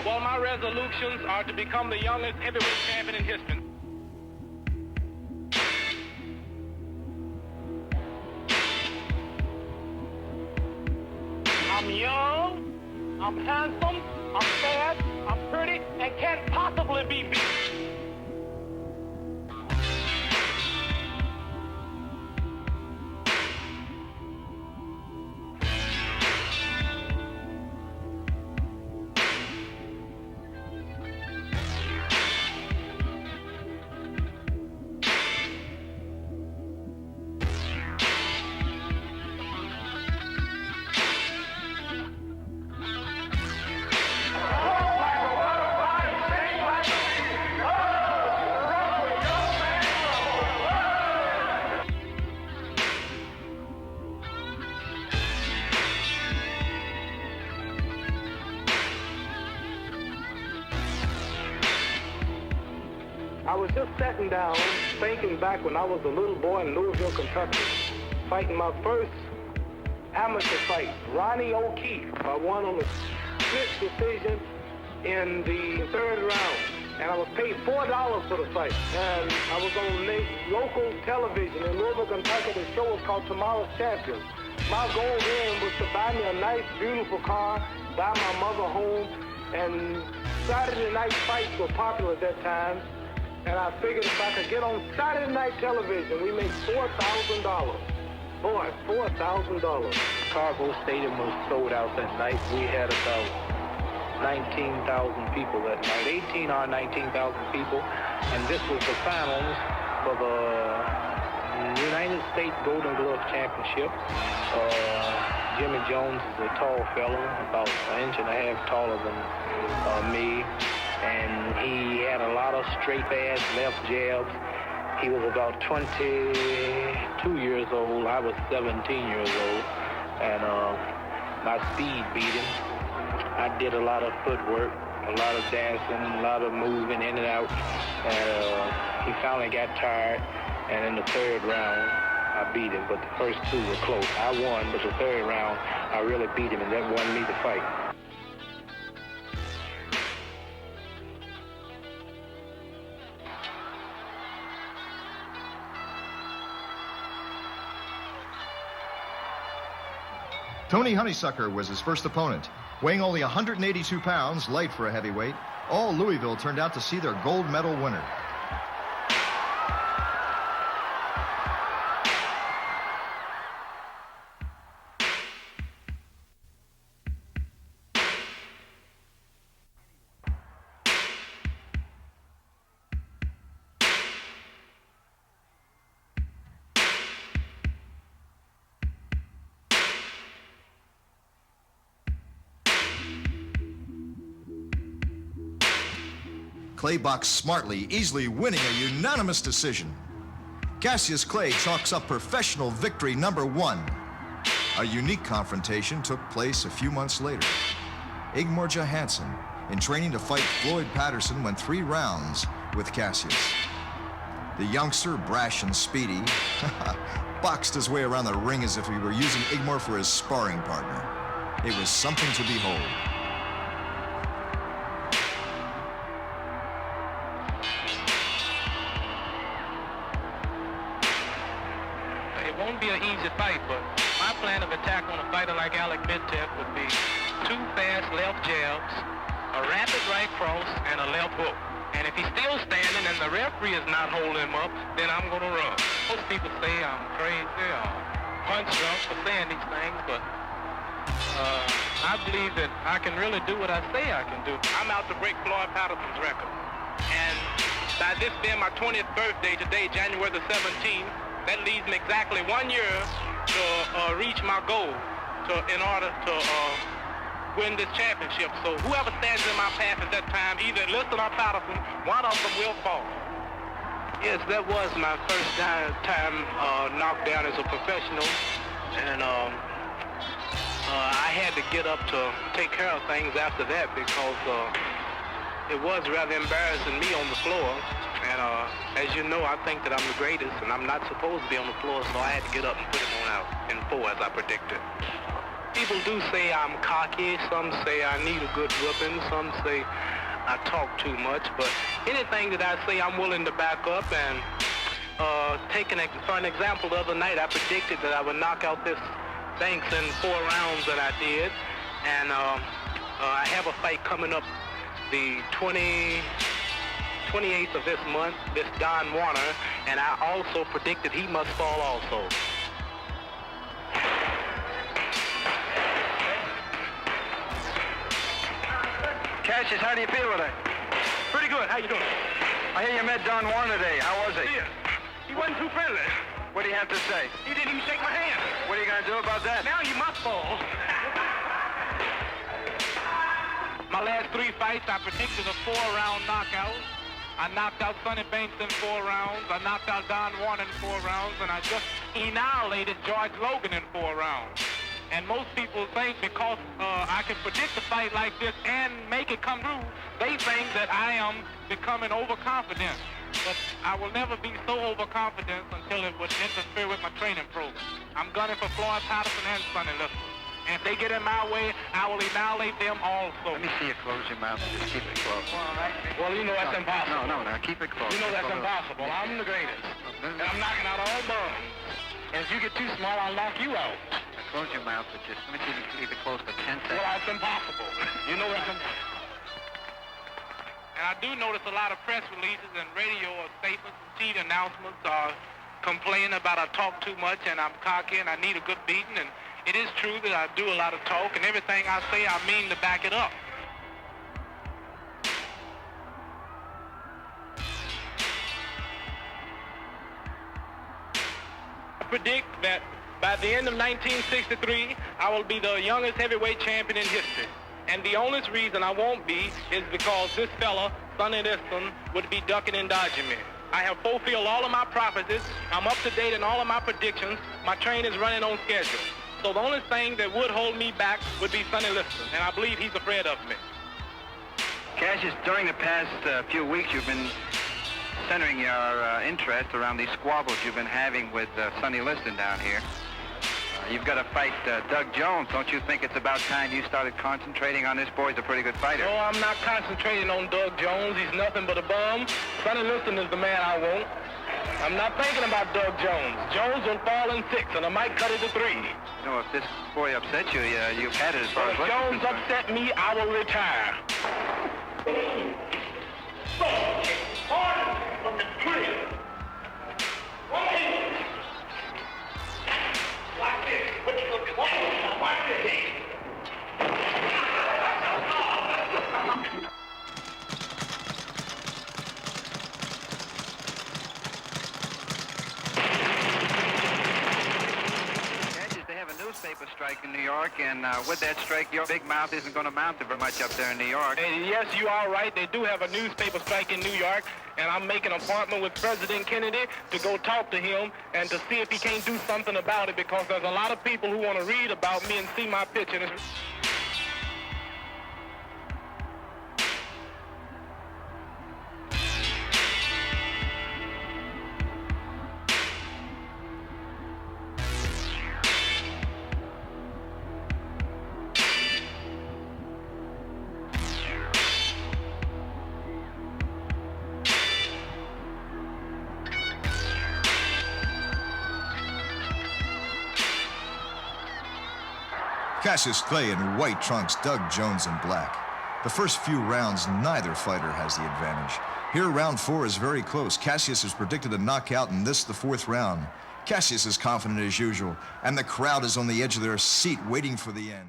Well, my resolutions are to become the youngest heavyweight champion in history. I'm young, I'm handsome, I'm fast, I'm pretty, and can't possibly be beat. I was just sitting down, thinking back when I was a little boy in Louisville, Kentucky, fighting my first amateur fight, Ronnie O'Keefe. I won on a split decision in the third round, and I was paid $4 for the fight. And I was on local television in Louisville, Kentucky. The show was called Tomorrow's Champions. My goal then was to buy me a nice, beautiful car, buy my mother home, and Saturday night fights were popular at that time. And I figured if I could get on Saturday night television, we made $4,000. Boy, $4,000. Chicago Stadium was sold out that night. We had about 19,000 people that night, 18 or 19,000 people. And this was the finals for the United States Golden Glove Championship. Jimmy Jones is a tall fellow, about an inch and a half taller than me. And he had a lot of straight ass left jabs. He was about 22 years old. I was 17 years old. And my speed beat him. I did a lot of footwork, a lot of dancing, a lot of moving in and out. And he finally got tired. And in the third round, I beat him. But the first two were close. I won, but the third round, I really beat him, and that won me the fight. Tony Honeysucker was his first opponent. Weighing only 182 pounds, light for a heavyweight, all Louisville turned out to see their gold medal winner. Clay boxed smartly, easily winning a unanimous decision. Cassius Clay chalks up professional victory number 1. A unique confrontation took place a few months later. Igmor Johansson, in training to fight Floyd Patterson, went 3 rounds with Cassius. The youngster, brash and speedy, boxed his way around the ring as if he were using Igmor for his sparring partner. It was something to behold. It won't be an easy fight, but my plan of attack on a fighter like Alec Bentez would be 2 fast left jabs, a rapid right cross, and a left hook. And if he's still standing and the referee is not holding him up, then I'm going to run. Most people say I'm crazy or punch drunk for saying these things, but I believe that I can really do what I say I can do. I'm out to break Floyd Patterson's record. And by this being my 20th birthday today, January the 17th, that leaves me exactly 1 year to reach my goal in order to win this championship. So whoever stands in my path at that time, either Liston or Patterson, one of them will fall. Yes, that was my first time knocked down as a professional. And I had to get up to take care of things after that because it was rather embarrassing me on the floor. And as you know, I think that I'm the greatest, and I'm not supposed to be on the floor, so I had to get up and put him on out in 4 as I predicted. People do say I'm cocky. Some say I need a good whooping. Some say I talk too much. But anything that I say, I'm willing to back up. And for an example, the other night I predicted that I would knock out this Banks in 4 rounds, and I did. And I have a fight coming up the 28th of this month, this Don Warner, and I also predicted he must fall also. Cassius, how do you feel today? Pretty good. How you doing? I hear you met Don Warner today. How was he? Yeah. He wasn't too friendly. What do you have to say? He didn't even shake my hand. What are you going to do about that? Now you must fall. My last 3 fights, I predicted a 4-round knockout. I knocked out Sonny Banks in 4 rounds. I knocked out Don Warner in 4 rounds. And I just annihilated George Logan in 4 rounds. And most people think because I can predict a fight like this and make it come through, they think that I am becoming overconfident. But I will never be so overconfident until it would interfere with my training program. I'm gunning for Floyd Patterson and Sonny Liston. And if they get in my way, I will annihilate them also. Let me see you close your mouth and just keep it closed. Well, you know that's impossible. No, keep it closed. You know that's impossible. I'm the greatest. And I'm knocking out all bums. And if you get too small, I'll knock you out. Close your mouth, but just let me see if you can keep it closed for 10 seconds. Well, that's impossible. You know that's impossible. And I do notice a lot of press releases and radio statements and TV announcements are complaining about I talk too much and I'm cocky and I need a good beating. And it is true that I do a lot of talk, and everything I say, I mean to back it up. I predict that by the end of 1963, I will be the youngest heavyweight champion in history. And the only reason I won't be is because this fella, Sonny Liston, would be ducking and dodging me. I have fulfilled all of my prophecies. I'm up to date in all of my predictions. My train is running on schedule. So the only thing that would hold me back would be Sonny Liston, and I believe he's afraid of me. Cassius, during the past few weeks, you've been centering your interest around these squabbles you've been having with Sonny Liston down here. You've got to fight Doug Jones. Don't you think it's about time you started concentrating on this boy? He's a pretty good fighter. No, I'm not concentrating on Doug Jones. He's nothing but a bum. Sonny Liston is the man I want. I'm not thinking about Doug Jones. Jones will fall in 6, and I might cut it to 3. You know, if this boy upsets you, you've had it as far as If Jones upset me, I will retire. From the clear. Like this. Watch this. Newspaper strike in New York, and with that strike, your big mouth isn't going to mount it very much up there in New York. And yes, you are right. They do have a newspaper strike in New York, and I'm making an appointment with President Kennedy to go talk to him and to see if he can't do something about it, because there's a lot of people who want to read about me and see my picture. Cassius Clay in white trunks, Doug Jones in black. The first few rounds, neither fighter has the advantage. Here, round 4 is very close. Cassius has predicted a knockout in this, the 4th round. Cassius is confident as usual, and the crowd is on the edge of their seat waiting for the end.